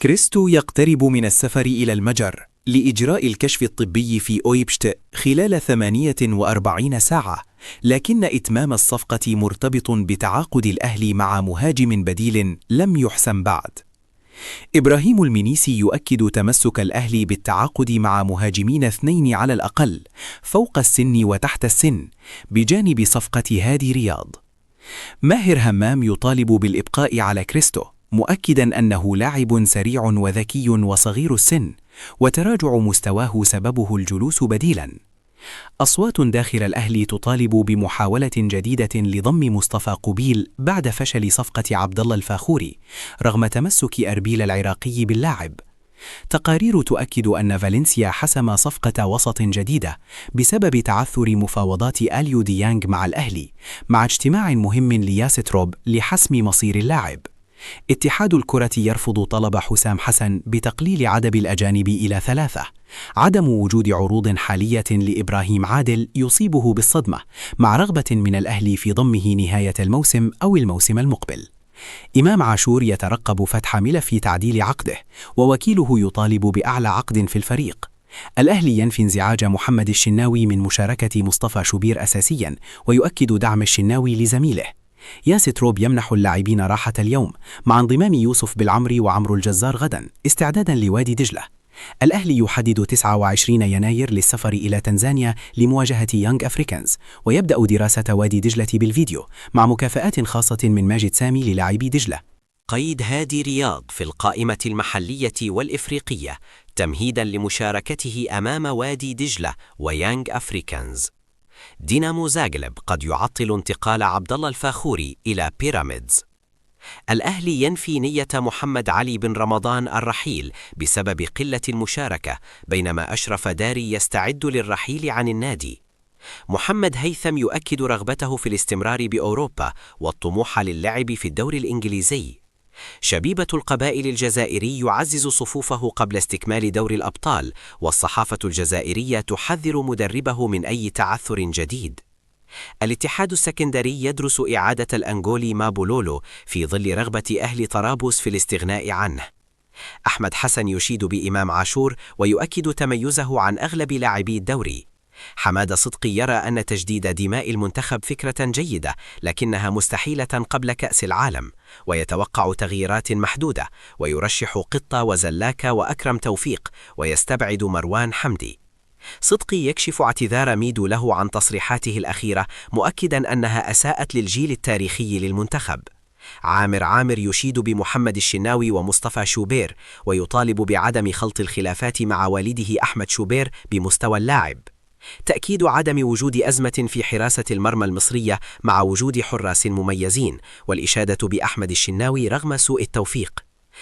كريستو يقترب من السفر إلى المجر لإجراء الكشف الطبي في أويبشت خلال 48 ساعة، لكن إتمام الصفقة مرتبط بتعاقد الأهلي مع مهاجم بديل لم يحسم بعد. إبراهيم المنيسي يؤكد تمسك الأهلي بالتعاقد مع مهاجمين 2 على الأقل فوق السن وتحت السن بجانب صفقة هادي رياض. ماهر همام يطالب بالإبقاء على كريستو، مؤكدا أنه لاعب سريع وذكي وصغير السن، وتراجع مستواه سببه الجلوس بديلا. أصوات داخل الأهلي تطالب بمحاولة جديدة لضم مصطفى قبيل بعد فشل صفقة عبد الله الفاخوري رغم تمسك أربيل العراقي باللاعب. تقارير تؤكد أن فالنسيا حسم صفقة وسط جديدة بسبب تعثر مفاوضات أليو ديانغ مع الأهلي، مع اجتماع مهم لياستروب لحسم مصير اللاعب. اتحاد الكرة يرفض طلب حسام حسن بتقليل عدد الأجانب إلى 3. عدم وجود عروض حالية لإبراهيم عادل يصيبه بالصدمة، مع رغبة من الأهلي في ضمه نهاية الموسم أو الموسم المقبل. إمام عاشور يترقب فتح ملف تعديل عقده، ووكيله يطالب بأعلى عقد في الفريق. الأهلي ينفي انزعاج محمد الشناوي من مشاركة مصطفى شوبير أساسيا، ويؤكد دعم الشناوي لزميله. ياستروب يمنح اللاعبين راحة اليوم مع انضمام يوسف بالعمري وعمرو الجزار غدا استعدادا لوادي دجلة. الأهلي يحدد 29 يناير للسفر إلى تنزانيا لمواجهة يانغ أفريكانز، ويبدأ دراسة وادي دجلة بالفيديو مع مكافآت خاصة من ماجد سامي للاعبي دجلة. قيد هادي رياض في القائمة المحلية والإفريقية تمهيدا لمشاركته أمام وادي دجلة ويانغ أفريكانز. دينامو زاغلب قد يعطل انتقال عبد الله الفاخوري إلى بيراميدز. الأهلي ينفي نية محمد علي بن رمضان الرحيل بسبب قلة المشاركة، بينما أشرف داري يستعد للرحيل عن النادي. محمد هيثم يؤكد رغبته في الاستمرار بأوروبا والطموح للعب في الدوري الإنجليزي. شبيبة القبائل الجزائري يعزز صفوفه قبل استكمال دور الأبطال، والصحافة الجزائرية تحذر مدربه من أي تعثر جديد. الاتحاد السكندري يدرس إعادة الأنغولي مابولولو في ظل رغبة أهل طرابلس في الاستغناء عنه. أحمد حسن يشيد بإمام عاشور ويؤكد تميزه عن أغلب لاعبي الدوري. حماد صدقي يرى أن تجديد دماء المنتخب فكرة جيدة، لكنها مستحيلة قبل كأس العالم، ويتوقع تغييرات محدودة، ويرشح قطة وزلاكة وأكرم توفيق، ويستبعد مروان حمدي. صدقي يكشف اعتذار ميدو له عن تصريحاته الأخيرة، مؤكدا أنها أساءت للجيل التاريخي للمنتخب. عامر يشيد بمحمد الشناوي ومصطفى شوبير، ويطالب بعدم خلط الخلافات مع والده أحمد شوبير بمستوى اللاعب. تأكيد عدم وجود أزمة في حراسة المرمى المصرية مع وجود حراس مميزين، والإشادة بأحمد الشناوي رغم سوء التوفيق.